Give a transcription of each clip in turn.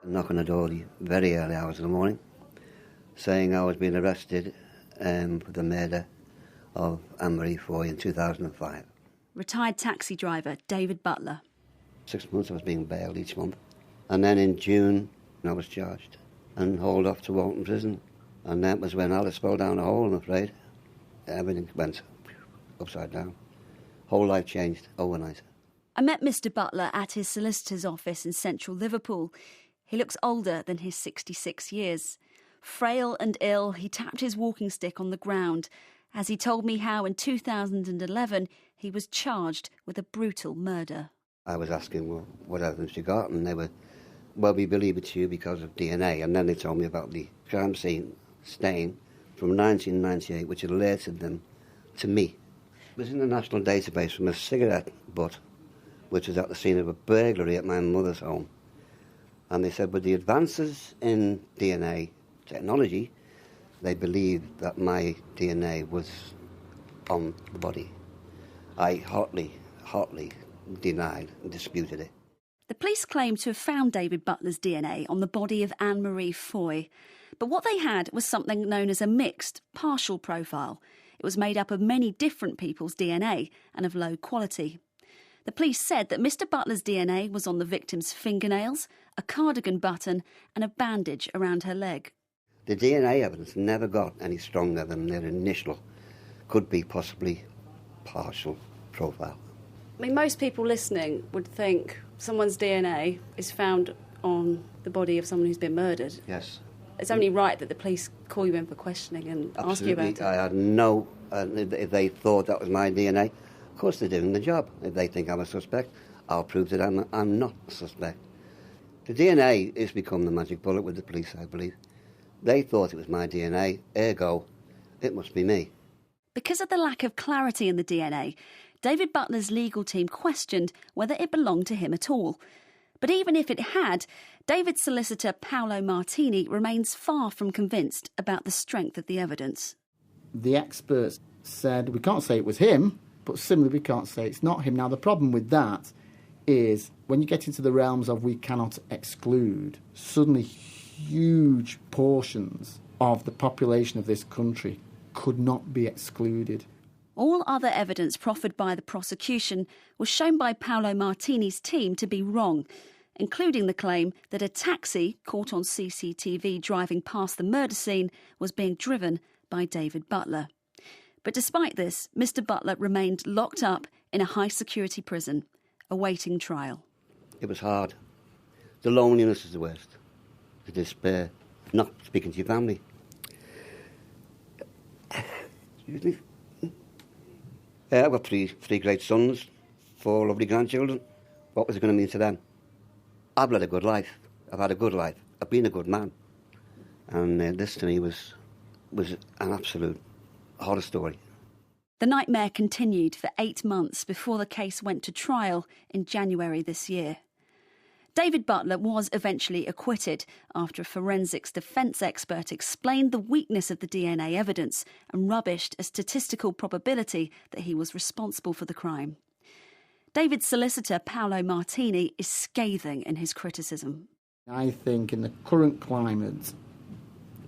Knock on the door the very early hours of the morning, saying I was being arrested for the murder of Marie Foy in 2005. Retired taxi driver David Butler. 6 months I was being bailed each month. And then in June I was charged and hauled off to Walton Prison. And that was when Alice fell down a hole, I'm afraid. Everything went upside down. Whole life changed overnight. I met Mr Butler at his solicitor's office in central Liverpool. He looks older than his 66 years. Frail and ill, he tapped his walking stick on the ground as he told me how in 2011 he was charged with a brutal murder. I was asking, well, what evidence you got? And they were, well, we believe it's you because of DNA. And then they told me about the crime scene stain from 1998, which alerted them to me. It was in the national database from a cigarette butt, which was at the scene of a burglary at my mother's home. And they said, with the advances in DNA technology, they believed that my DNA was on the body. I hotly denied and disputed it. The police claimed to have found David Butler's DNA on the body of Marie Foy. But what they had was something known as a mixed, partial profile. It was made up of many different people's DNA and of low quality. The police said that Mr Butler's DNA was on the victim's fingernails, a cardigan button and a bandage around her leg. The DNA evidence never got any stronger than their initial, could be possibly partial profile. I mean, most people listening would think someone's DNA is found on the body of someone who's been murdered. Yes. It's only right that the police call you in for questioning and Absolutely. ask you about it. I had no... if they thought that was my DNA, of course they're doing the job. If they think I'm a suspect, I'll prove that I'm not a suspect. The DNA has become the magic bullet with the police, I believe. They thought it was my DNA, ergo, it must be me. Because of the lack of clarity in the DNA, David Butler's legal team questioned whether it belonged to him at all. But even if it had, David's solicitor Paolo Martini remains far from convinced about the strength of the evidence. The experts said we can't say it was him, but similarly we can't say it's not him. Now the problem with that is when you get into the realms of we cannot exclude, suddenly huge portions of the population of this country could not be excluded. All other evidence proffered by the prosecution was shown by Paolo Martini's team to be wrong, including the claim that a taxi caught on CCTV driving past the murder scene was being driven by David Butler. But despite this, Mr Butler remained locked up in a high-security prison, awaiting trial. It was hard. The loneliness is the worst. The despair. Not speaking to your family. Excuse me. I've got three great sons, 4 lovely grandchildren. What was it going to mean to them? I've led a good life. I've had a good life. I've been a good man. And this to me was an absolute horror story. The nightmare continued for 8 months before the case went to trial in January this year. David Butler was eventually acquitted after a forensics defence expert explained the weakness of the DNA evidence and rubbished a statistical probability that he was responsible for the crime. David's solicitor, Paolo Martini, is scathing in his criticism. I think in the current climate,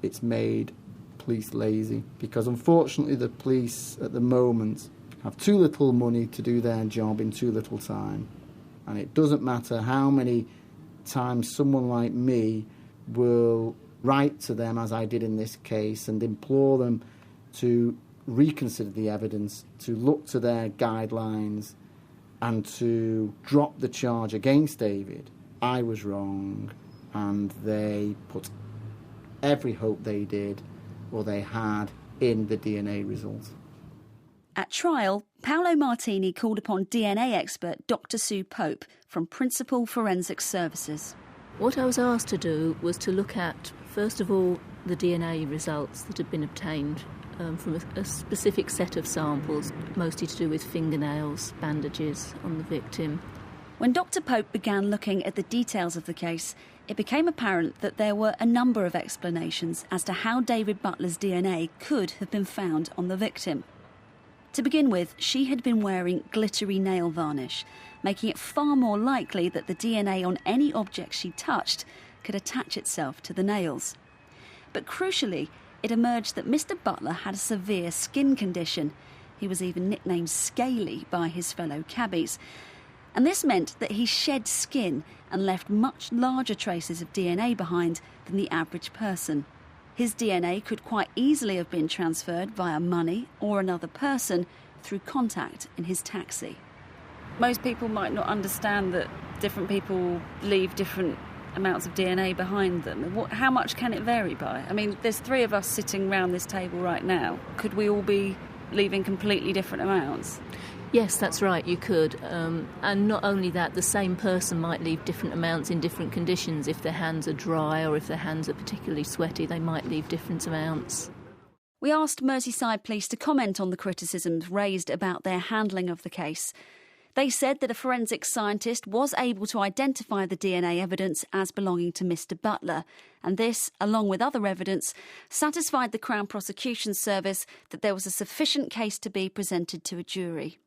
it's made police lazy because unfortunately the police at the moment have too little money to do their job in too little time. And it doesn't matter how many times someone like me will write to them, as I did in this case, and implore them to reconsider the evidence, to look to their guidelines and to drop the charge against David. I was wrong, and they put every hope they did or they had in the DNA results. At trial, Paolo Martini called upon DNA expert Dr Sue Pope from Principal Forensic Services. What I was asked to do was to look at, first of all, the DNA results that had been obtained from a specific set of samples, mostly to do with fingernails, bandages on the victim. When Dr Pope began looking at the details of the case, it became apparent that there were a number of explanations as to how David Butler's DNA could have been found on the victim. To begin with, she had been wearing glittery nail varnish, making it far more likely that the DNA on any object she touched could attach itself to the nails. But crucially, it emerged that Mr Butler had a severe skin condition. He was even nicknamed Scaly by his fellow cabbies. And this meant that he shed skin and left much larger traces of DNA behind than the average person. His DNA could quite easily have been transferred via money or another person through contact in his taxi. Most people might not understand that different people leave different amounts of DNA behind them. How much can it vary by? I mean, there's 3 of us sitting round this table right now. Could we all be leaving completely different amounts? Yes, that's right, you could. And not only that, the same person might leave different amounts in different conditions. If their hands are dry or if their hands are particularly sweaty, they might leave different amounts. We asked Merseyside Police to comment on the criticisms raised about their handling of the case. They said that a forensic scientist was able to identify the DNA evidence as belonging to Mr Butler, and this, along with other evidence, satisfied the Crown Prosecution Service that there was a sufficient case to be presented to a jury.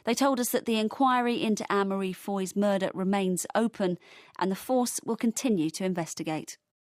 They told us that the inquiry into Marie Foy's murder remains open and the force will continue to investigate.